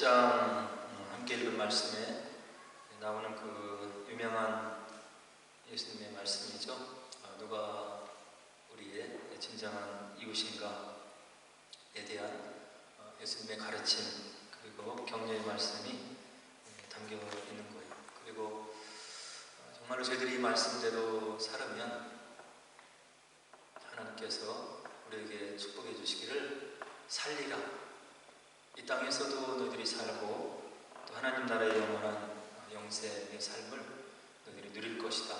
6장 함께 읽은 말씀에 나오는 그 유명한 예수님의 말씀이죠. 누가 우리의 진정한 이웃인가에 대한 예수님의 가르침 그리고 격려의 말씀이 담겨 있는 거예요. 그리고 정말로 저희들이 이 말씀대로 살으면 하나님께서 우리에게 축복해 주시기를 살리라. 이 땅에서도 너희들이 살고 또 하나님 나라의 영원한 영생의 삶을 너희들이 누릴 것이다.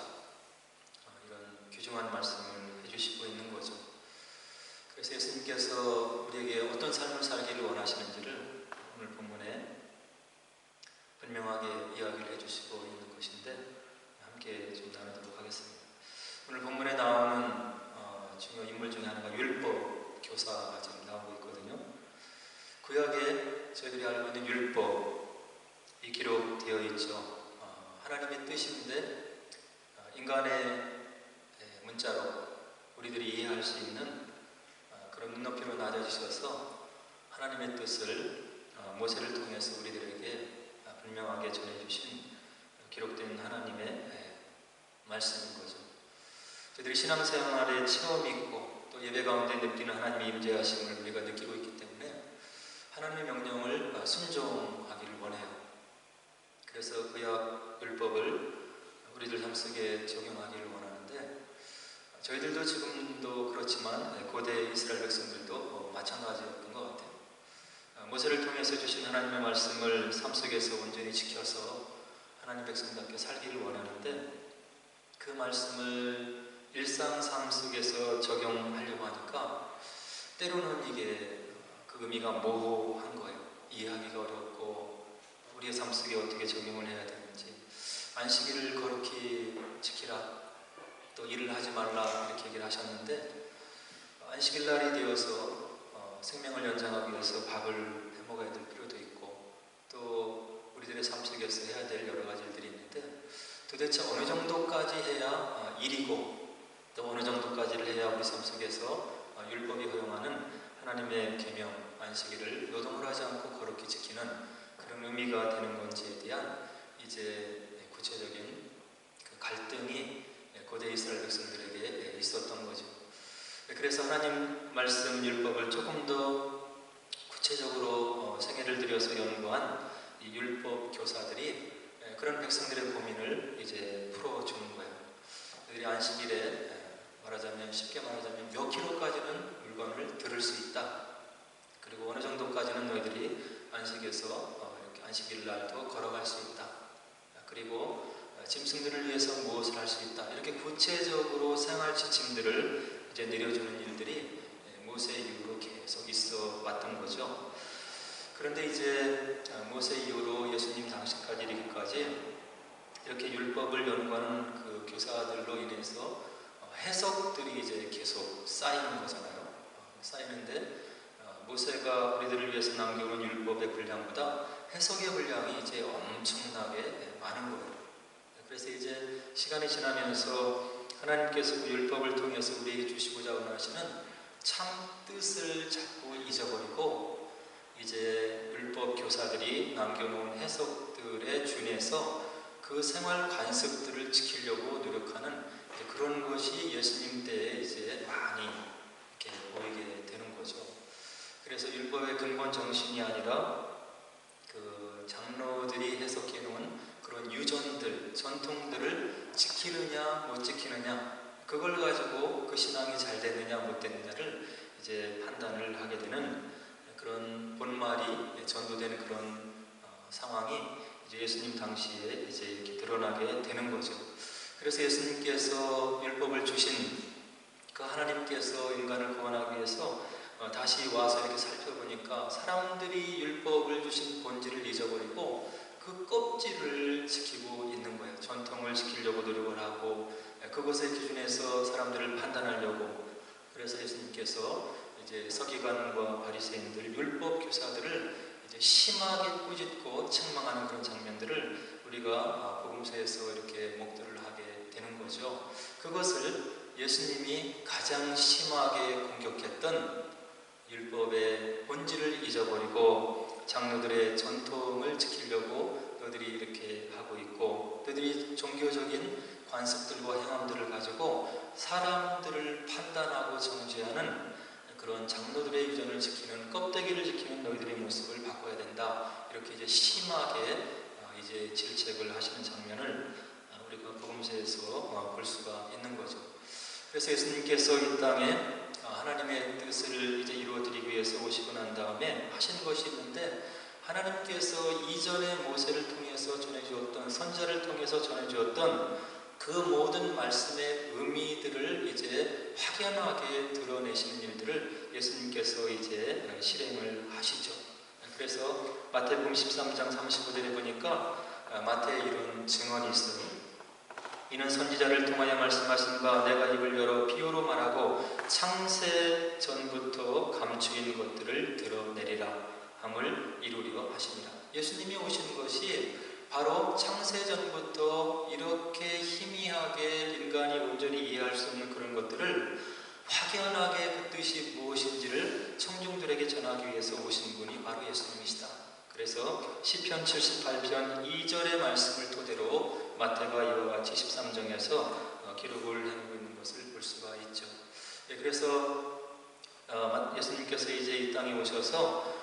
이런 귀중한 말씀을 해주시고 있는 거죠. 그래서 예수님께서 우리에게 어떤 삶을 살기를 원하시는지를 오늘 본문에 분명하게 이야기를 해주시고 있는 것인데 함께 좀 나누도록 하겠습니다. 오늘 본문에 나오는 중요 인물 중에 하나가 율법 교사가 지금 나오고 있거든요. 구약에 저희들이 알고 있는 율법이 기록되어 있죠. 하나님의 뜻인데 인간의 문자로 우리들이 이해할 수 있는 그런 눈높이로 낮아지셔서 하나님의 뜻을 모세를 통해서 우리들에게 분명하게 전해주신 기록된 하나님의 말씀인 거죠. 저희들이 신앙생활에 체험이 있고 또 예배 가운데 느끼는 하나님의 임재하심을 우리가 느끼고 있기 때문에 하나님의 명령을 순종하기를 원해요. 그래서 구약 율법을 우리들 삶 속에 적용하기를 원하는데 저희들도 지금도 그렇지만 고대 이스라엘 백성들도 마찬가지였던 것 같아요. 모세를 통해서 주신 하나님의 말씀을 삶 속에서 온전히 지켜서 하나님 백성답게 살기를 원하는데 그 말씀을 일상 삶 속에서 적용하려고 하니까 때로는 이게 그 의미가 모호한 거예요. 이해하기가 어렵고 우리의 삶 속에 어떻게 적용을 해야 되는지 안식일을 거룩히 지키라 또 일을 하지 말라 이렇게 얘기를 하셨는데 안식일 날이 되어서 생명을 연장하기 위해서 밥을 해 먹어야 될 필요도 있고 또 우리들의 삶 속에서 해야 될 여러 가지 일들이 있는데 도대체 어느 정도까지 해야 일이고 또 어느 정도까지를 해야 우리 삶 속에서 율법이 허용하는 하나님의 계명, 안식일을 노동을 하지 않고 거룩히 지키는 그런 의미가 되는 건지에 대한 이제 구체적인 그 갈등이 고대 이스라엘 백성들에게 있었던 거죠. 그래서 하나님 말씀 율법을 조금 더 구체적으로 생애를 들여서 연구한 이 율법 교사들이 그런 백성들의 고민을 이제 풀어주는 거예요. 그들이 안식일에 말하자면 쉽게 말하자면 몇 킬로까지는 물건을 들을 수 있다. 그리고 어느 정도까지는 너희들이 안식에서 이렇게 안식일 날도 걸어갈 수 있다. 그리고 짐승들을 위해서 무엇을 할 수 있다. 이렇게 구체적으로 생활 지침들을 이제 내려주는 일들이 모세 이후로 계속 있어 왔던 거죠. 그런데 이제 모세 이후로 예수님 당시까지 이르기까지 이렇게 율법을 연구하는 그 교사들로 인해서 해석들이 이제 계속 쌓이는 거잖아요. 쌓이는데 모세가 우리들을 위해서 남겨온 율법의 분량보다 해석의 분량이 이제 엄청나게 많은 거예요. 그래서 이제 시간이 지나면서 하나님께서 그 율법을 통해서 우리에게 주시고자 원하시는 참 뜻을 자꾸 잊어버리고 이제 율법 교사들이 남겨놓은 해석들에 준해서 그 생활 관습들을 지키려고 노력하는 그런 것이 예수님 때에 이제 많이 이렇게 보이게 되는 거죠. 그래서 율법의 근본 정신이 아니라 그 장로들이 해석해 놓은 그런 유전들, 전통들을 지키느냐 못 지키느냐 그걸 가지고 그 신앙이 잘 됐느냐 못 됐느냐를 이제 판단을 하게 되는 그런 본말이 전도되는 그런 상황이 이제 예수님 당시에 이제 이렇게 드러나게 되는 거죠. 그래서 예수님께서 율법을 주신 그 하나님께서 인간을 구원하기 위해서 다시 와서 이렇게 살펴보니까 사람들이 율법을 주신 본질을 잊어버리고 그 껍질을 지키고 있는 거예요. 전통을 지키려고 노력을 하고 그것의 기준에서 사람들을 판단하려고. 그래서 예수님께서 이제 서기관과 바리새인들, 율법 교사들을 이제 심하게 꾸짖고 책망하는 그런 장면들을 우리가 복음서에서 이렇게 목도를 하게 되는 거죠. 그것을 예수님이 가장 심하게 공격했던 율법의 본질을 잊어버리고 장로들의 전통을 지키려고 너희들이 이렇게 하고 있고, 너희들이 종교적인 관습들과 행함들을 가지고 사람들을 판단하고 정죄하는 그런 장로들의 유전을 지키는, 껍데기를 지키는 너희들의 모습을 바꿔야 된다. 이렇게 이제 심하게 이제 질책을 하시는 장면을 우리가 복음서에서 볼 수가 있는 거죠. 그래서 예수님께서 이 땅에 하나님의 뜻을 이제 이루어드리기 위해서 오시고 난 다음에 하신 것이 있는데, 하나님께서 이전에 모세를 통해서 전해주었던, 선자를 통해서 전해주었던 그 모든 말씀의 의미들을 이제 확연하게 드러내시는 일들을 예수님께서 이제 실행을 하시죠. 그래서 마태복음 13장 35절에 보니까 마태에 이런 증언이 있어요. 이는 선지자를 통하여 말씀하신 바 내가 입을 열어 비유로 말하고 창세 전부터 감추인 것들을 드러내리라 함을 이루려 하시니라. 예수님이 오신 것이 바로 창세 전부터 이렇게 희미하게 인간이 온전히 이해할 수 없는 그런 것들을 확연하게 그 뜻이 무엇인지를 청중들에게 전하기 위해서 오신 분이 바로 예수님이시다. 그래서 시편 78편 2절의 말씀을 토대로 마태가 이와 같이 13장에서 기록을 해놓고 있는 것을 볼 수가 있죠. 그래서 예수님께서 이제 이 땅에 오셔서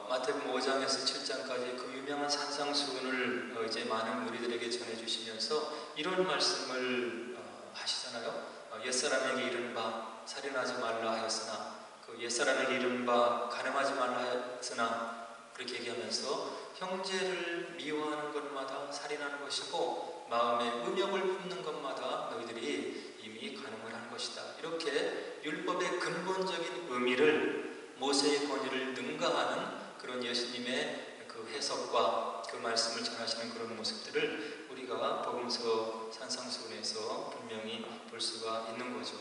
마태복음 5장에서 7장까지 그 유명한 산상수훈을 이제 많은 무리들에게 전해주시면서 이런 말씀을 하시잖아요. 옛사람에게 이른 바 살인하지 말라 하였으나, 그 옛사람에게 이른 바 간음하지 말라 하였으나, 그렇게 얘기하면서 형제를 미워하는 것마다 살인하는 것이고 마음에 음욕을 품는 것마다 너희들이 이미 간음을 한 것이다. 이렇게 율법의 근본적인 의미를, 모세의 권위를 능가하는 그런 예수님의 그 해석과 그 말씀을 전하시는 그런 모습들을 우리가 복음서 산상수훈에서 분명히 볼 수가 있는 거죠.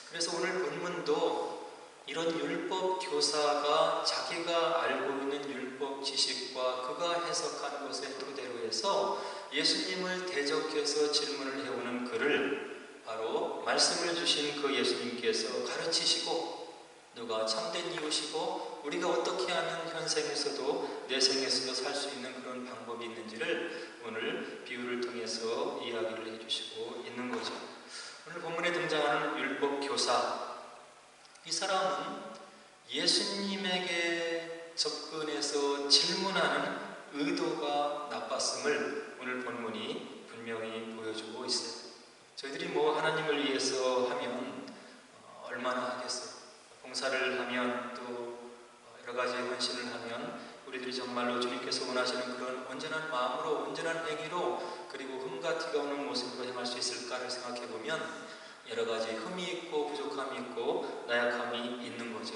그래서 오늘 본문도 이런 율법 교사가 자기가 알고 있는 율법 지식과 그가 해석한 것에 토대로 해서 예수님을 대적해서 질문을 해오는 그를 바로 말씀을 주신 그 예수님께서 가르치시고, 누가 참된 이웃이고 우리가 어떻게 하면 현생에서도 내생에서도 살 수 있는 그런 방법이 있는지를 오늘 비유를 통해서 이야기를 해주시고 있는 거죠. 오늘 본문에 등장하는 율법 교사, 이 사람은 예수님에게 접근해서 질문하는 의도가 나빴음을 오늘 본문이 분명히 보여주고 있어요. 저희들이 뭐 하나님을 위해서 하면 얼마나 하겠어요. 봉사를 하면 또 여러 가지 헌신을 하면 우리들이 정말로 주님께서 원하시는 그런 온전한 마음으로, 온전한 행위로, 그리고 흠과 티가 없는 모습으로 행할 수 있을까를 생각해 보면 여러 가지 흠이 있고 부족함이 있고 나약함이 있는 거죠.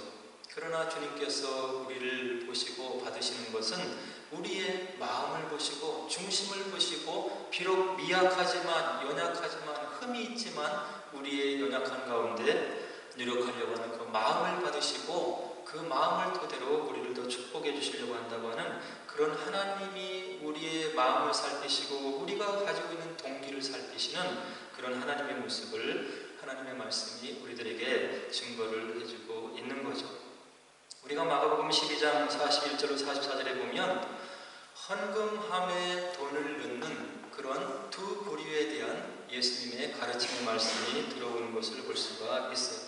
그러나 주님께서 우리를 보시고 받으시는 것은 우리의 마음을 보시고 중심을 보시고, 비록 미약하지만 연약하지만 흠이 있지만 우리의 연약한 가운데 노력하려고 하는 그 마음을 받으시고 그 마음을 토대로 우리를 더 축복해 주시려고 한다고 하는 그런 하나님이 우리의 마음을 살피시고 우리가 가지고 있는 동기를 살피시는 그런 하나님의 모습을 하나님의 말씀이 우리들에게 증거를 해주고 있는 거죠. 우리가 마가복음 12장 41절로 44절에 보면 헌금함에 돈을 넣는 그런 두 부류에 대한 예수님의 가르침의 말씀이 들어오는 것을 볼 수가 있어요.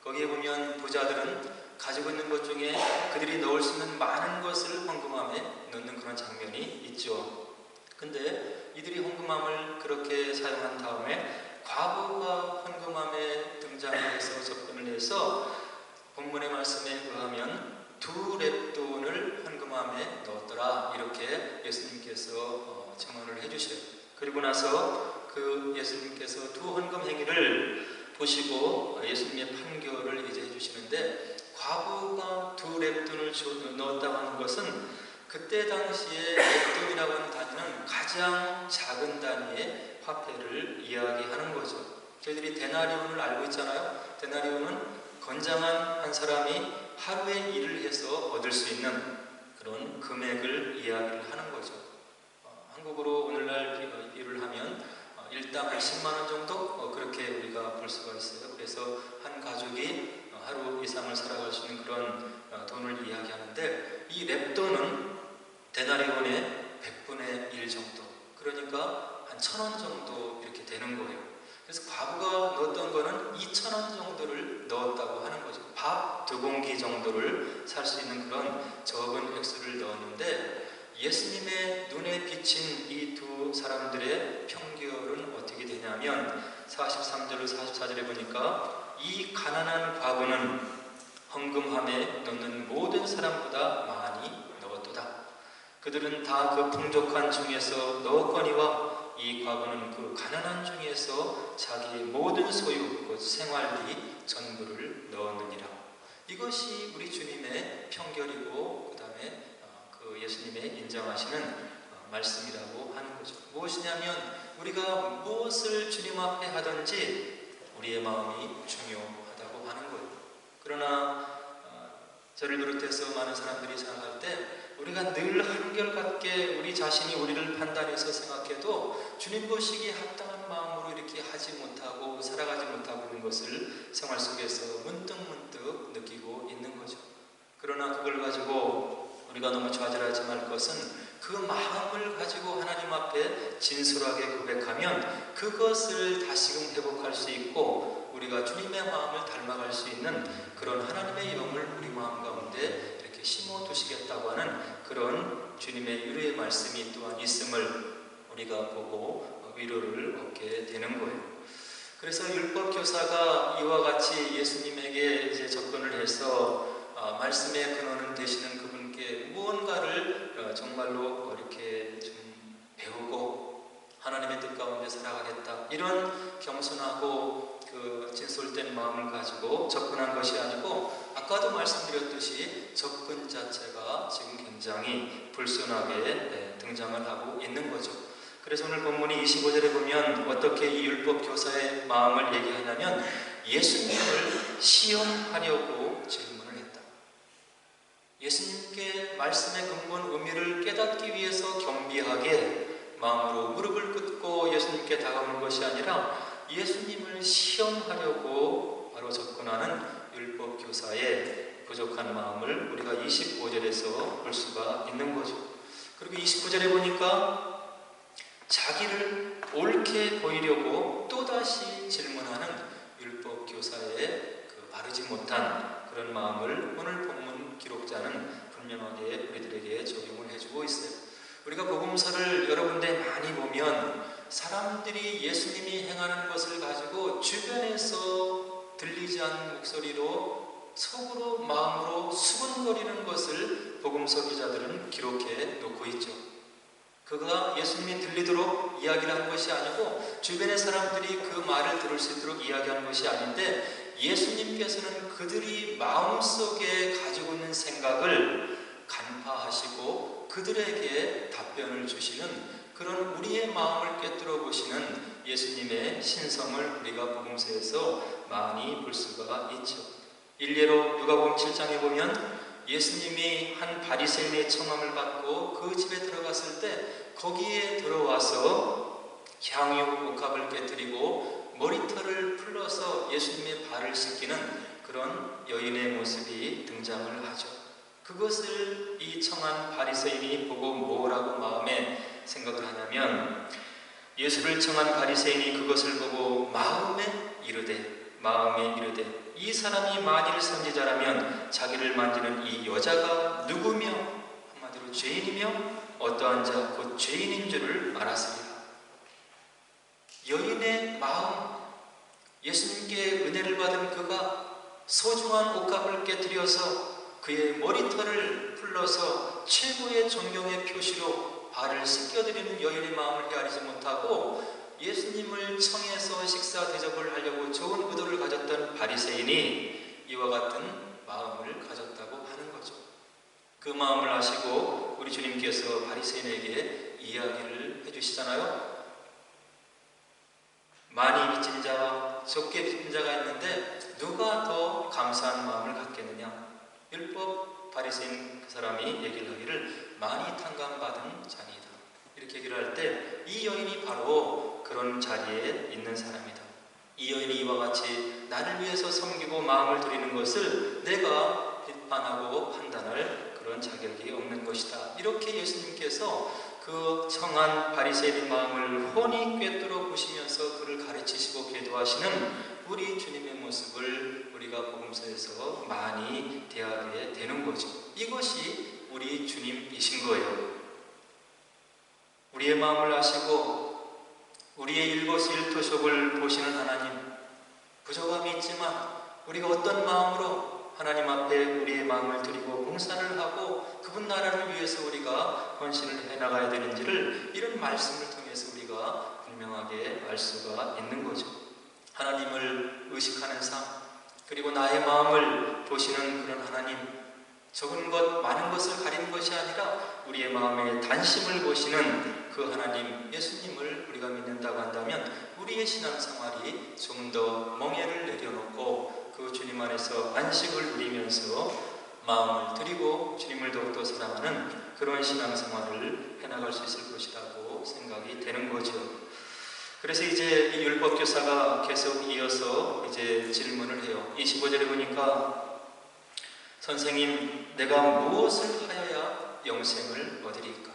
거기에 보면 부자들은 가지고 있는 것 중에 그들이 넣을 수 있는 많은 것을 헌금함에 넣는 그런 장면이 있죠. 근데 이들이 헌금함을 그렇게 사용한 다음에 과부가 헌금함에 등장해서 접근을 해서 본문의 말씀에 의하면 2렙돈을 헌금함에 넣었더라, 이렇게 예수님께서 증언을 해주셔요. 그리고 나서 그 예수님께서 두 헌금 행위를 보시고 예수님의 판결을 이제 해주시는데, 과부가 2렙돈을 넣었다고 하는 것은 그때 당시에 렙돈이라고 하는 단위는 가장 작은 단위의 화폐를 이야기하는 거죠. 저희들이 데나리온을 알고 있잖아요. 데나리온은 건장한 한 사람이 하루에 일을 해서 얻을 수 있는 그런 금액을 이야기를 하는 거죠. 한국으로 오늘날 일을 하면 일당 한 10만 원 정도 그렇게 우리가 볼 수가 있어요. 그래서 한 가족이 하루 이상을 살아갈 수 있는 그런 돈을 이야기하는데, 이 렙돈은 그래서 과부가 넣었던 거는 2,000원 정도를 넣었다고 하는 거죠. 밥 2공기 정도를 살 수 있는 그런 적은 액수를 넣었는데, 예수님의 눈에 비친 이 두 사람들의 평결은 어떻게 되냐면 43절로 44절에 보니까 이 가난한 과부는 헌금함에 넣는 모든 사람보다 많이 넣었도다. 그들은 다 그 풍족한 중에서 넣었거니와 이 과부는 그 가난한 중에서 자기의 모든 소유 곧 생활비 전부를 넣었느니라. 이것이 우리 주님의 평결이고 그 다음에 그 예수님의 인정하시는 말씀이라고 하는 거죠. 무엇이냐면 우리가 무엇을 주님 앞에 하든지 우리의 마음이 중요하다고 하는 거예요. 그러나 저를 비롯해서 많은 사람들이 생각할 때 우리가 늘 한결같게 우리 자신이 우리를 판단해서 생각해도 주님 보시기에 합당한 마음으로 이렇게 하지 못하고 살아가지 못하고 있는 것을 생활 속에서 문득문득 느끼고 있는 거죠. 그러나 그걸 가지고 우리가 너무 좌절하지 말 것은 그 마음을 가지고 하나님 앞에 진솔하게 고백하면 그것을 다시금 회복할 수 있고 우리가 주님의 마음을 닮아갈 수 있는 그런 하나님의 영을 우리 마음 가운데 이렇게 심어두시겠다고 하는 그런 주님의 위로의 말씀이 또한 있음을 우리가 보고 위로를 얻게 되는 거예요. 그래서 율법 교사가 이와 같이 예수님에게 이제 접근을 해서 말씀의 근원은 되시는 그분께 무언가를 정말로 이렇게 좀 배우고 하나님의 뜻 가운데 살아가겠다, 이런 겸손하고 그 진솔된 마음을 가지고 접근한 것이 아니고, 아까도 말씀드렸듯이 접근 자체가 지금 굉장히 불순하게 등장을 하고 있는 거죠. 그래서 오늘 본문이 25절에 보면 어떻게 이 율법 교사의 마음을 얘기하냐면 예수님을 시험하려고 질문을 했다. 예수님께 말씀의 근본 의미를 깨닫기 위해서 겸비하게 마음으로 무릎을 꿇고 예수님께 다가오는 것이 아니라 예수님을 시험하려고 바로 접근하는 율법 교사의 부족한 마음을 우리가 25절에서 볼 수가 있는 거죠. 그리고 29절에 보니까 자기를 옳게 보이려고 또다시 질문하는 율법 교사의 그 바르지 못한 그런 마음을 오늘 본문 기록자는 분명하게 우리들에게 적용을 해주고 있어요. 우리가 복음서를 여러 군데 많이 보면 사람들이 예수님이 행하는 것을 가지고 주변에서 들리지 않는 목소리로 속으로 마음으로 수군거리는 것을 복음서 기자들은 기록해 놓고 있죠. 그가 예수님이 들리도록 이야기를 한 것이 아니고 주변의 사람들이 그 말을 들을 수 있도록 이야기한 것이 아닌데, 예수님께서는 그들이 마음속에 가지고 있는 생각을 간파하시고 그들에게 답변을 주시는 그런 우리의 마음을 꿰뚫어 보시는 예수님의 신성을 우리가 복음서에서 많이 볼 수가 있죠. 일례로 누가복음 7장에 보면 예수님이 한 바리새인의 청함을 받고 그 집에 들어갔을 때 거기에 들어와서 향유 옥합을 깨뜨리고 머리털을 풀러서 예수님의 발을 씻기는 그런 여인의 모습이 등장을 하죠. 그것을 이 청한 바리새인이 보고 뭐라고 마음에 생각을 하냐면, 예수를 청한 바리새인이 그것을 보고 마음에 이르되 이 사람이 만일 선지자라면 자기를 만지는 이 여자가 누구며, 한마디로 죄인이며 어떠한 자 곧 죄인인 줄을 알았으리라. 여인의 마음, 예수님께 은혜를 받은 그가 소중한 옷값을 깨뜨려서 그의 머리털을 풀러서 최고의 존경의 표시로 발을 씻겨드리는 여인의 마음을 헤아리지 못하고 예수님을 청해서 식사 대접을 하려고 좋은 의도를 가졌던 바리새인이 이와 같은 마음을 가졌다고 하는 거죠. 그 마음을 아시고 우리 주님께서 바리새인에게 이야기를 해주시잖아요. 많이 빚진 자와 적게 빚진 자가 있는데 누가 더 감사한 마음을 갖겠느냐. 율법 바리새인 그 사람이 얘기를 하기를 많이 탕감받은 자니이다, 이렇게 얘기를 할 때 이 여인이 바로 그런 자리에 있는 사람이다. 이 여인이 이와 같이 나를 위해서 섬기고 마음을 드리는 것을 내가 비판하고 판단할 그런 자격이 없는 것이다. 이렇게 예수님께서 그 청한 바리새인의 마음을 훤히 꿰뚫어 보시면서 그를 가르치시고 계도하시는 우리 주님의 모습을 우리가 복음서에서 많이 대하게 되는 거죠. 이것이 우리 주님이신 거예요. 우리의 마음을 아시고 우리의 일거수일투족을 보시는 하나님, 부족함이 있지만 우리가 어떤 마음으로 하나님 앞에 우리의 마음을 드리고 봉사를 하고 그분 나라를 위해서 우리가 헌신을 해나가야 되는지를 이런 말씀을 통해서 우리가 분명하게 알 수가 있는 거죠. 하나님을 의식하는 삶, 그리고 나의 마음을 보시는 그런 하나님, 적은 것 많은 것을 가리는 것이 아니라 우리의 마음의 단심을 보시는 그 하나님 예수님을 우리가 믿는다고 한다면 우리의 신앙생활이 좀 더 멍에를 내려놓고 그 주님 안에서 안식을 누리면서 마음을 드리고 주님을 더욱더 사랑하는 그런 신앙생활을 해나갈 수 있을 것이라고 생각이 되는 거죠. 그래서 이제 이 율법교사가 계속 이어서 이제 질문을 해요. 25절에 보니까 선생님, 내가 무엇을 하여야 영생을 얻으리까?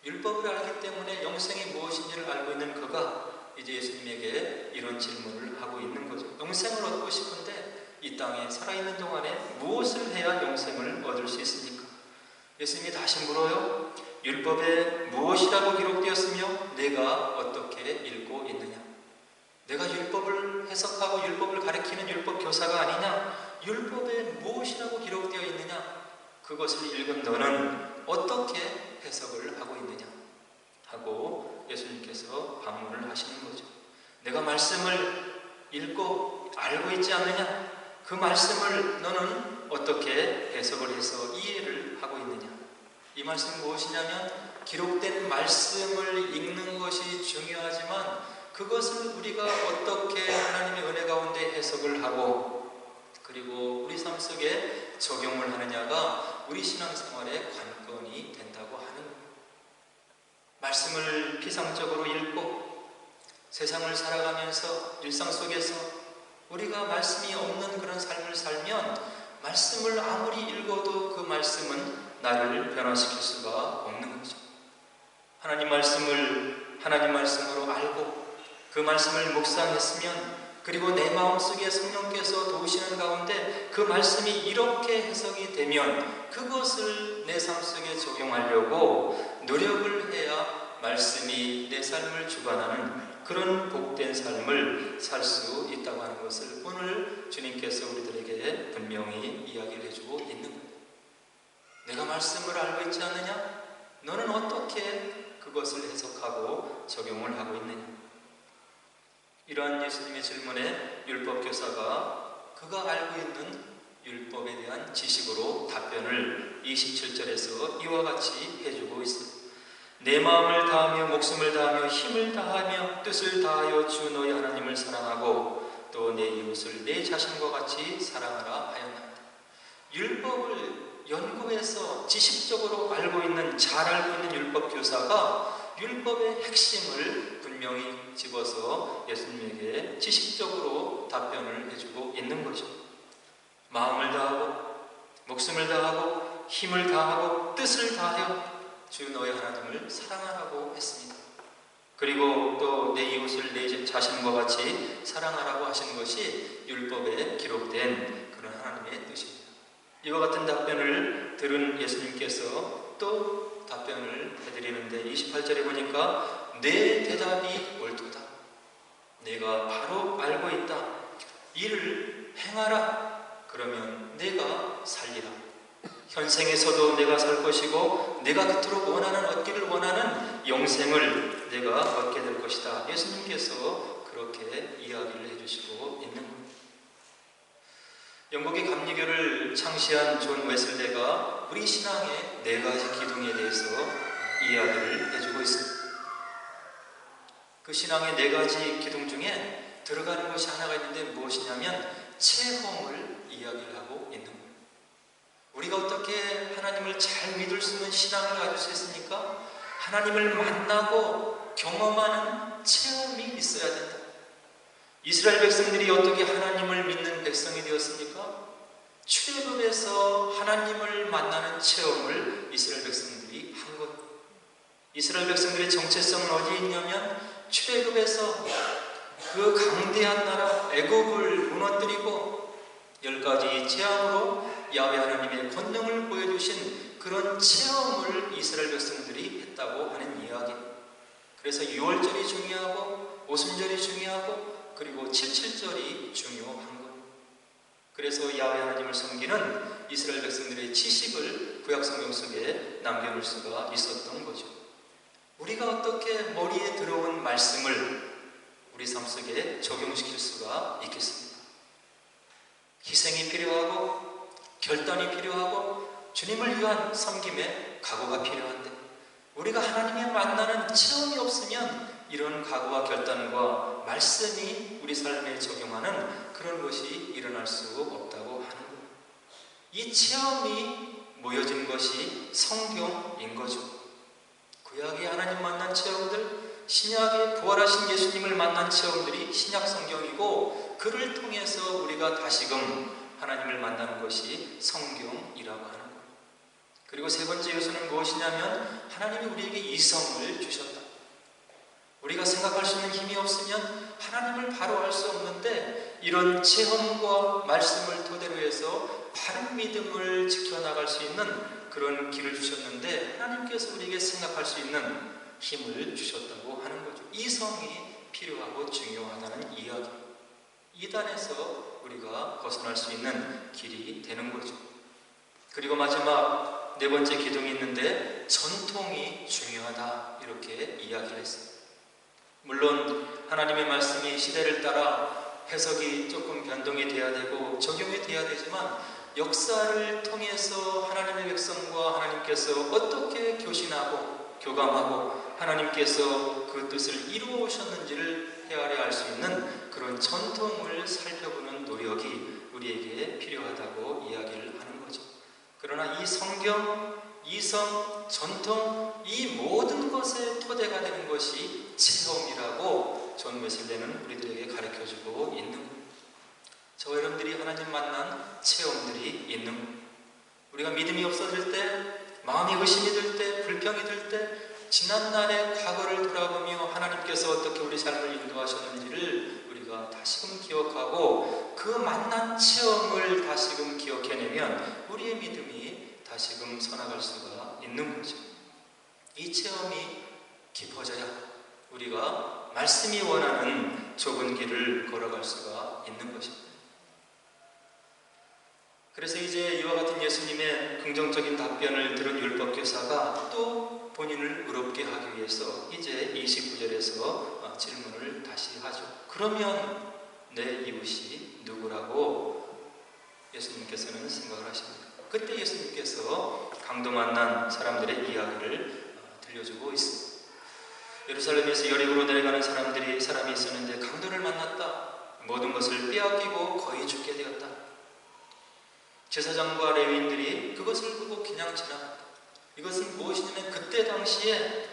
율법을 알기 때문에 영생이 무엇인지를 알고 있는 그가 이제 예수님에게 이런 질문을 하고 있는 거죠. 영생을 얻고 싶은데 이 땅에 살아있는 동안에 무엇을 해야 영생을 얻을 수 있습니까? 예수님이 다시 물어요. 율법에 무엇이라고 기록되었으며 내가 어떻게 읽고 있느냐? 내가 율법을 해석하고 율법을 가르치는 율법 교사가 아니냐? 율법에 무엇이라고 기록되어 있느냐? 그것을 읽은 너는 어떻게 해석을 하고 있느냐? 하고 예수님께서 반문을 하시는 거죠. 내가 말씀을 읽고 알고 있지 않느냐? 그 말씀을 너는 어떻게 해석을 해서 이해를 하고 있느냐? 이 말씀은 무엇이냐면 기록된 말씀을 읽는 것이 중요하지만 그것을 우리가 어떻게 하나님의 은혜 가운데 해석을 하고 그리고 우리 삶 속에 적용을 하느냐가 우리 신앙생활의 관건이 된다고 하는 거예요. 말씀을 피상적으로 읽고 세상을 살아가면서 일상 속에서 우리가 말씀이 없는 그런 삶을 살면 말씀을 아무리 읽어도 그 말씀은 나를 변화시킬 수가 없는 거죠. 하나님 말씀을 하나님 말씀으로 알고 그 말씀을 묵상했으면 그리고 내 마음속에 성령께서 도우시는 가운데 그 말씀이 이렇게 해석이 되면 그것을 내 삶 속에 적용하려고 노력을 해야 말씀이 내 삶을 주관하는 그런 복된 삶을 살 수 있다고 하는 것을 오늘 주님께서 우리들에게 분명히 이야기를 해주고 있는 거예요. 내가 말씀을 알고 있지 않느냐? 너는 어떻게 그것을 해석하고 적용을 하고 있느냐? 이러한 예수님의 질문에 율법교사가 그가 알고 있는 율법에 대한 지식으로 답변을 27절에서 이와 같이 해주고 있습니다. 내 마음을 다하며 목숨을 다하며 힘을 다하며 뜻을 다하여 주 너희 하나님을 사랑하고 또 내 이웃을 내 자신과 같이 사랑하라 하였나이다. 율법을 연구해서 지식적으로 알고 있는 잘 알고 있는 율법교사가 율법의 핵심을 분명히 집어서 예수님에게 지식적으로 답변을 해주고 있는 거죠. 마음을 다하고 목숨을 다하고 힘을 다하고 뜻을 다하여 주 너희 하나님을 사랑하라고 했습니다. 그리고 또 내 이웃을 내 자신과 같이 사랑하라고 하신 것이 율법에 기록된 그런 하나님의 뜻입니다. 이와 같은 답변을 들은 예수님께서 또 답변을 해드리는데 28절에 보니까 내 대답이 옳도다. 내가 바로 알고 있다. 이를 행하라. 그러면 내가 살리라. 현생에서도 내가 살 것이고 내가 그토록 얻기를 원하는 영생을 내가 얻게 될 것이다. 예수님께서 그렇게 이야기를 해주시고 있는 겁니다. 영국의 감리교를 창시한 존 웨슬레가 우리 신앙의 4가지 기둥에 대해서 이야기를 해주고 있습니다. 그 신앙의 4가지 기둥 중에 들어가는 것이 하나가 있는데 무엇이냐면 체험을 이야기를 하고 있는 거예요. 우리가 어떻게 하나님을 잘 믿을 수 있는 신앙을 가질 수 있습니까? 하나님을 만나고 경험하는 체험이 있어야 된다. 이스라엘 백성들이 어떻게 하나님을 믿는 백성이 되었습니까? 출애굽에서 하나님을 만나는 체험을 이스라엘 백성들이 한 것. 이스라엘 백성들의 정체성은 어디에 있냐면 출애굽에서 그 강대한 나라 애굽을 무너뜨리고 10가지 재앙으로 야훼 하나님의 권능을 보여주신 그런 체험을 이스라엘 백성들이 했다고 하는 이야기. 그래서 6월절이 중요하고 오순절이 중요하고 그리고 7.7절이 중요한 것. 그래서 야훼 하나님을 섬기는 이스라엘 백성들의 지식을 구약성경 속에 남겨놓을 수가 있었던 거죠. 우리가 어떻게 머리에 들어온 말씀을 우리 삶 속에 적용시킬 수가 있겠습니까? 희생이 필요하고 결단이 필요하고 주님을 위한 섬김의 각오가 필요한데 우리가 하나님을 만나는 체험이 없으면 이런 각오와 결단과 말씀이 우리 삶에 적용하는 그런 것이 일어날 수 없다고 하는 거예요. 이 체험이 모여진 것이 성경인 거죠. 구약의 하나님 만난 체험들, 신약의 부활하신 예수님을 만난 체험들이 신약 성경이고 그를 통해서 우리가 다시금 하나님을 만나는 것이 성경이라고 하는 거예요. 그리고 세 번째 요소는 무엇이냐면 하나님이 우리에게 이성을 주셨다. 우리가 생각할 수 있는 힘이 없으면 하나님을 바로 알 수 없는데 이런 체험과 말씀을 토대로 해서 바른 믿음을 지켜나갈 수 있는 그런 길을 주셨는데 하나님께서 우리에게 생각할 수 있는 힘을 주셨다고 하는 거죠. 이성이 필요하고 중요하다는 이야기. 이단에서 우리가 벗어날 수 있는 길이 되는 거죠. 그리고 마지막 네 번째 기둥이 있는데 전통이 중요하다 이렇게 이야기를 했습니다. 물론 하나님의 말씀이 시대를 따라 해석이 조금 변동이 돼야 되고 적용이 돼야 되지만 역사를 통해서 하나님의 백성과 하나님께서 어떻게 교신하고 교감하고 하나님께서 그 뜻을 이루어 오셨는지를 헤아려 알 수 있는 그런 전통을 살펴보는 노력이 우리에게 필요하다고 이야기를 하는 거죠. 그러나 이 성경, 이성, 전통 이 모든 것의 토대가 되는 것이 체험이라고 존 웨슬리는 우리들에게 가르쳐주고 있는 거예요. 저와 여러분들이 하나님 만난 체험들이 있는 거예요. 우리가 믿음이 없어질 때, 마음이 의심이 들 때, 불평이 들 때 지난날의 과거를 돌아보며 하나님께서 어떻게 우리 삶을 인도하셨는지를 우리가 다시금 기억하고 그 만난 체험을 다시금 기억해내면 우리의 믿음이 다시금 서나갈 수가 있는 거죠. 이 체험이 깊어져야 우리가 말씀이 원하는 좁은 길을 걸어갈 수가 있는 것입니다. 그래서 이제 이와 같은 예수님의 긍정적인 답변을 들은 율법교사가 또 본인을 의롭게 하기 위해서 이제 29절에서 질문을 다시 하죠. 그러면 내 이웃이 누구라고 예수님께서는 생각을 하십니까? 그때 예수님께서 강도 만난 사람들의 이야기를 들려주고 있습니다. 예루살렘에서 여리고로 내려가는 사람이 있었는데 강도를 만났다. 모든 것을 빼앗기고 거의 죽게 되었다. 제사장과 레위인들이 그것을 보고 그냥 지나갔다. 이것은 무엇이냐면 그때 당시에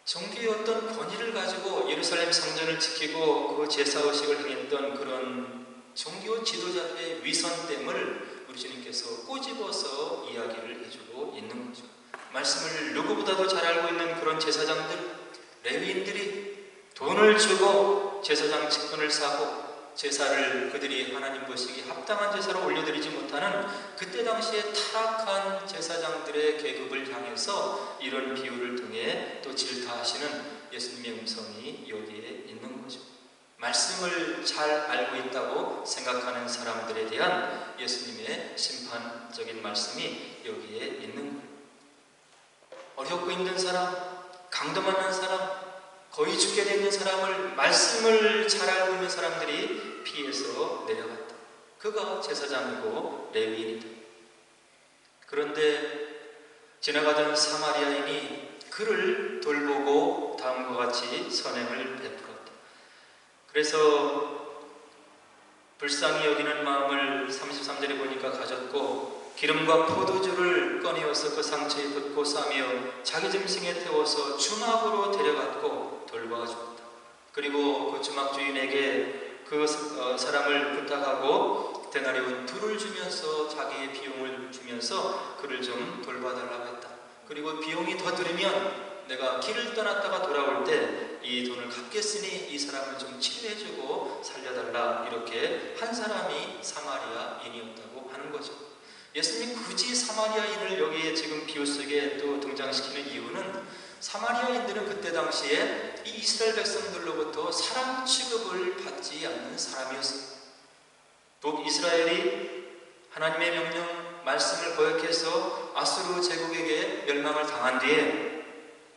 종교의 어떤 권위를 가지고 예루살렘 성전을 지키고 그 제사의식을 행했던 그런 종교 지도자들의 위선됨을 우리 주님께서 꼬집어서 이야기를 해주고 있는 거죠. 말씀을 누구보다도 잘 알고 있는 그런 제사장들, 레위인들이 돈을 주고 제사장 직분을 사고 제사를 그들이 하나님 보시기에 합당한 제사로 올려드리지 못하는 그때 당시에 타락한 제사장들의 계급을 향해서 이런 비유를 통해 또 질타하시는 예수님의 음성이 여기에 있는 거죠. 말씀을 잘 알고 있다고 생각하는 사람들에 대한 예수님의 심판적인 말씀이 여기에 있는 거예요. 어렵고 힘든 사람, 강도 만난 사람, 거의 죽게 되는 사람을 말씀을 잘 알고 있는 사람들이 피해서 내려갔다. 그가 제사장이고 레위인이다. 그런데 지나가던 사마리아인이 그를 돌보고 다음과 같이 선행을 베풀었다. 그래서 불쌍히 여기는 마음을 33절에 보니까 가졌고 기름과 포도주를 꺼내어서 그 상처에 붓고 싸며 자기 짐승에 태워서 주막으로 데려갔고 돌보아 주었다. 그리고 그 주막 주인에게 그 사람을 부탁하고 데나리온 2를 주면서 자기의 비용을 주면서 그를 좀 돌봐달라고 했다. 그리고 비용이 더 들으면 내가 길을 떠났다가 돌아올 때 이 돈을 갚겠으니 이 사람을 좀 치료해주고 살려달라, 이렇게 한 사람이 사마리아인이었다고 하는 거죠. 예수님이 굳이 사마리아인을 여기에 지금 비유 속에 또 등장시키는 이유는 사마리아인들은 그때 당시에 이 이스라엘 백성들로부터 사람 취급을 받지 않는 사람이었습니다. 북이스라엘이 하나님의 명령 말씀을 거역해서 아수르 제국에게 멸망을 당한 뒤에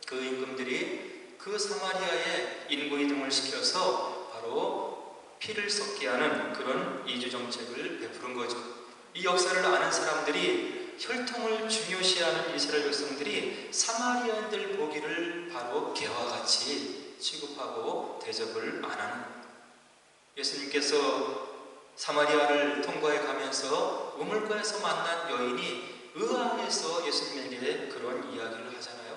그 임금들이 그 사마리아에 인구 이동을 시켜서 바로 피를 섞게 하는 그런 이주 정책을 베푸는 거죠. 이 역사를 아는 사람들이 혈통을 중요시하는 이스라엘 백성들이 사마리아인들 보기를 바로 개와 같이 취급하고 대접을 안 하는 겁니다. 예수님께서 사마리아를 통과해 가면서 우물가에서 만난 여인이 의아해서 예수님에게 그런 이야기를 하잖아요.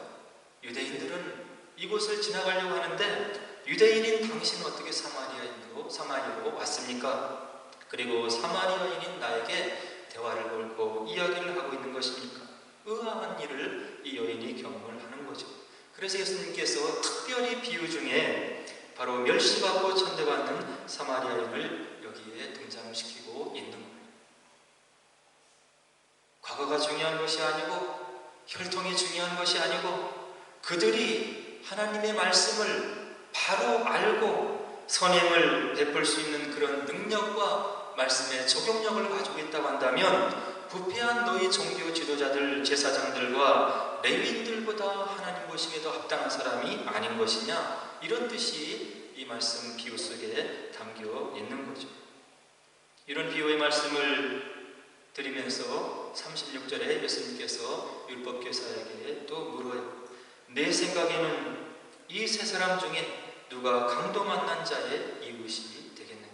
유대인들은 이곳을 지나가려고 하는데 유대인인 당신은 어떻게 사마리아로 왔습니까? 그리고 사마리아인인 나에게 대화를 걸고 이야기를 하고 있는 것입니까? 의아한 일을 이 여인이 경험을 하는 거죠. 그래서 예수님께서 특별히 비유 중에 바로 멸시받고 천대받는 사마리아인을 여기에 등장시키고 있는 거예요. 과거가 중요한 것이 아니고 혈통이 중요한 것이 아니고 그들이 하나님의 말씀을 바로 알고 선행을 베풀 수 있는 그런 능력과 말씀의 적용력을 가지고 있다고 한다면 부패한 너희 종교 지도자들, 제사장들과 레위인들보다 하나님 보시기에 더 합당한 사람이 아닌 것이냐, 이런 뜻이 이 말씀 비유 속에 담겨 있는 거죠. 이런 비유의 말씀을 드리면서 36절에 예수님께서 율법교사에게 또 물어요. 내 생각에는 이 세 사람 중에 누가 강도 만난 자의 이웃이 되겠느냐?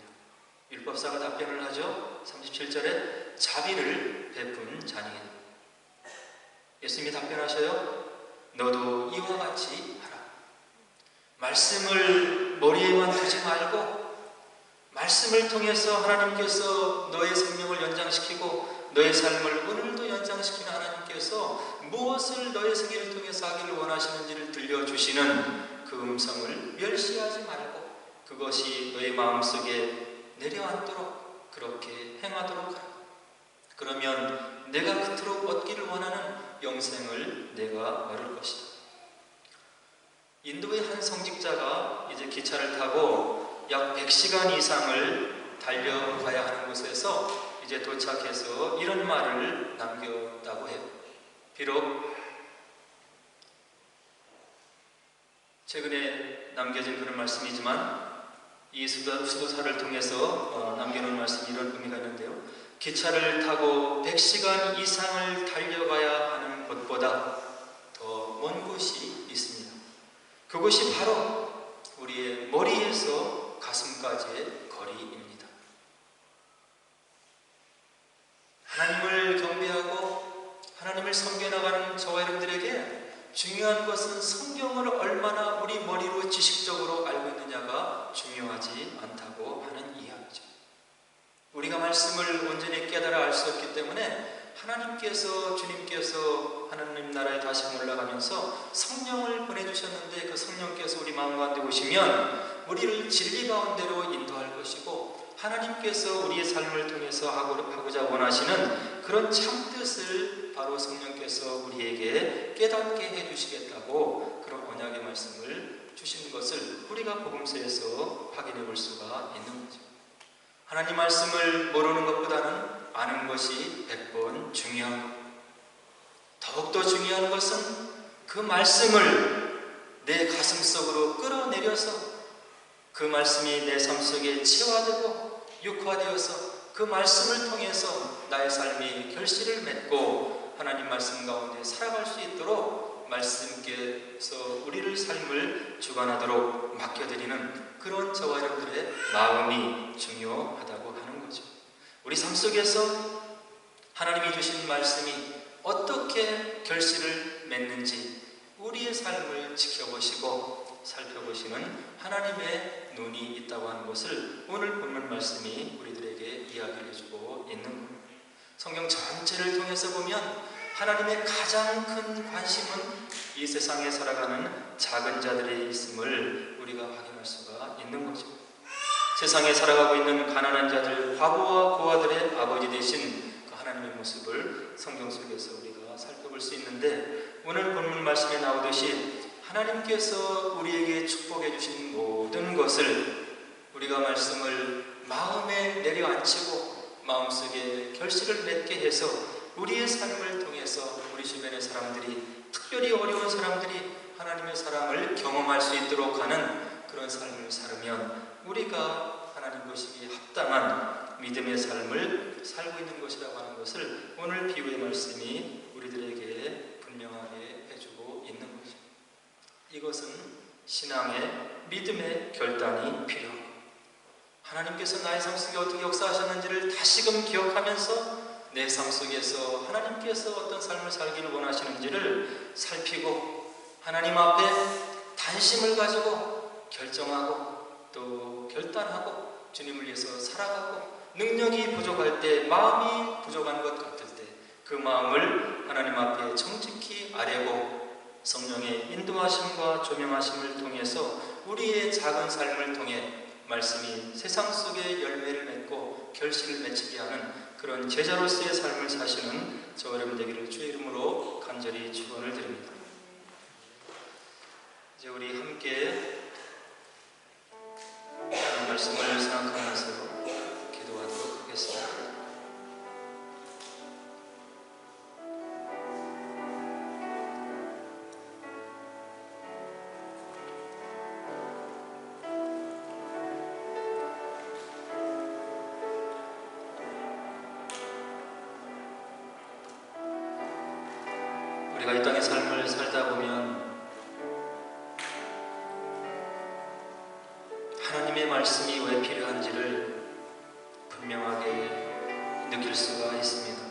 율법사가 답변을 하죠. 37절에 자비를 베푼 자니라. 예수님이 답변하셔요. 너도 이와 같이 하라. 말씀을 머리에만 두지 말고 말씀을 통해서 하나님께서 너의 생명을 연장시키고 너의 삶을 오늘도 연장시키는 하나님께서 무엇을 너의 생애를 통해서 하기를 원하시는지를 들려주시는 그 음성을 멸시하지 말고 그것이 너의 마음속에 내려앉도록 그렇게 행하도록 하라. 그러면 내가 그토록 얻기를 원하는 영생을 내가 얻을 것이다. 인도의 한 성직자가 이제 기차를 타고 약 100시간 이상을 달려가야 하는 곳에서 이제 도착해서 이런 말을 남겼다고 해요. 비록 최근에 남겨진 그런 말씀이지만 이 수도사를 통해서 남겨놓은 말씀이 이런 의미가 있는데요. 기차를 타고 100시간 이상을 달려가야 하는 곳보다 더 먼 곳이 있습니다. 그곳이 바로 우리의 머리에서 가슴까지의 거리입니다. 하나님을 경배하고 하나님을 섬겨나가는 저와 여러분들에게 중요한 것은 성경을 얼마나 우리 머리로 지식적으로 알고 있느냐가 중요하지 않다고 하는 이야기죠. 우리가 말씀을 온전히 깨달아 알 수 없기 때문에 주님께서 하나님 나라에 다시 올라가면서 성령을 보내주셨는데 그 성령께서 우리 마음 가운데 오시면 우리를 진리 가운데로 인도할 것이고 하나님께서 우리의 삶을 통해서 하고자 원하시는 그런 참뜻을 바로 성령께서 우리에게 깨닫게 해주시겠다고 그런 언약의 말씀을 주시는 것을 우리가 복음서에서 확인해 볼 수가 있는 거죠. 하나님 말씀을 모르는 것보다는 아는 것이 100번 중요한 것. 더욱더 중요한 것은 그 말씀을 내 가슴 속으로 끌어내려서 그 말씀이 내 삶 속에 체화되고 육화되어서 그 말씀을 통해서 나의 삶이 결실을 맺고 하나님 말씀 가운데 살아갈 수 있도록 말씀께서 우리를 삶을 주관하도록 맡겨드리는 그런 저와 여러분들의 마음이 중요하다고 하는 거죠. 우리 삶 속에서 하나님이 주신 말씀이 어떻게 결실을 맺는지 우리의 삶을 지켜보시고 살펴보시는 하나님의 눈이 있다고 하는 것을 오늘 본문 말씀이 우리들에게 이야기를 해주고 있는 겁니다. 성경 전체를 통해서 보면 하나님의 가장 큰 관심은 이 세상에 살아가는 작은 자들의 있음을 우리가 확인할 수가 있는 거죠. 세상에 살아가고 있는 가난한 자들, 과부와 고아들의 아버지 되신 그 하나님의 모습을 성경 속에서 우리가 살펴볼 수 있는데, 오늘 본문 말씀에 나오듯이 하나님께서 우리에게 축복해 주신 모든 것을 우리가 말씀을 마음에 내려앉히고 마음속에 결실을 맺게 해서 우리의 삶을 통해서 우리 주변의 사람들이, 특별히 어려운 사람들이 하나님의 사랑을 경험할 수 있도록 하는 그런 삶을 살으면 우리가 하나님 보시기에 합당한 믿음의 삶을 살고 있는 것이라고 하는 것을 오늘 비유의 말씀이 우리들에게 분명하게 해주고 있는 거죠. 이것은 신앙의 믿음의 결단이 필요하고, 하나님께서 나의 삶 속에 어떻게 역사하셨는지를 다시금 기억하면서 내 삶 속에서 하나님께서 어떤 삶을 살기를 원하시는지를 살피고 하나님 앞에 단심을 가지고 결정하고 또 결단하고 주님을 위해서 살아가고, 능력이 부족할 때, 마음이 부족한 것 같을 때 그 마음을 하나님 앞에 정직히 아뢰고 성령의 인도하심과 조명하심을 통해서 우리의 작은 삶을 통해 말씀이 세상 속에 열매를 맺고 결실을 맺히게 하는 그런 제자로서의 삶을 사시는 저 여러분 되기를 주의 이름으로 간절히 축원을 드립니다. 이제 우리 함께 이 말씀을 생각하면서 기도하도록 하겠습니다. 우리가 이 땅의 삶을 살다 보면 하나님의 말씀이 왜 필요한지를 분명하게 느낄 수가 있습니다.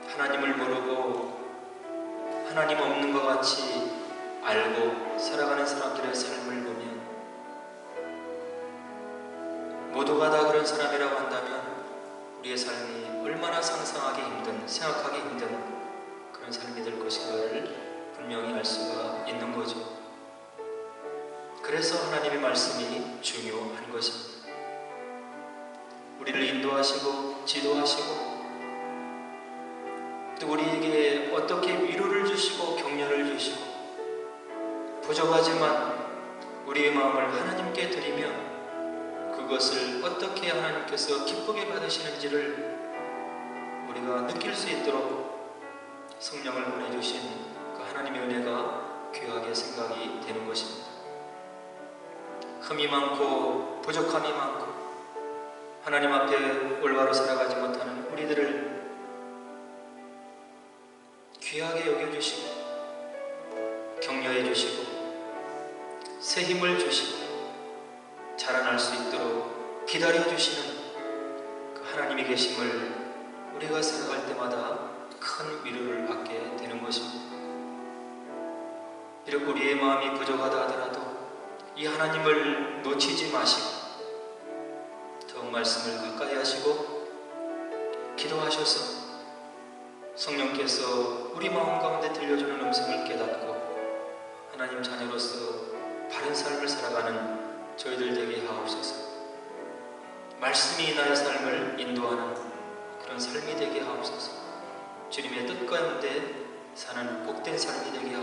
하나님을 모르고 하나님 없는 것 같이 알고 살아가는 사람들의 삶을 보면, 모두가 다 그런 사람이라고 한다면 우리의 삶이 얼마나 상상하기 힘든, 생각하기 힘든 그런 삶이 될 것인가를 분명히 알 수가 있는 거죠. 그래서 하나님의 말씀이 중요한 것입니다. 우리를 인도하시고 지도하시고 또 우리에게 어떻게 위로를 주시고 격려를 주시고, 부족하지만 우리의 마음을 하나님께 드리면 그것을 어떻게 하나님께서 기쁘게 받으시는지를 우리가 느낄 수 있도록 성령을 보내주신 그 하나님의 은혜가 귀하게 생각이 되는 것입니다. 흠이 많고 부족함이 많고 하나님 앞에 올바로 살아가지 못하는 우리들을 귀하게 여겨주시고 격려해 주시고 새 힘을 주시고 자라날 수 있도록 기다려 주시는 그 하나님이 계심을 우리가 생각할 때마다 큰 위로를 받게 되는 것입니다. 비록 우리의 마음이 부족하다 하더라도 이 하나님을 놓치지 마시고 더욱 말씀을 가까이 하시고 기도하셔서 성령께서 우리 마음 가운데 들려주는 음성을 깨닫고 하나님 자녀로서 바른 삶을 살아가는 저희들 되게 하옵소서. 말씀이 나의 삶을 인도하는 그런 삶이 되게 하옵소서. 주님의 뜻 가운데 사는 복된 삶이 되게 하옵소서.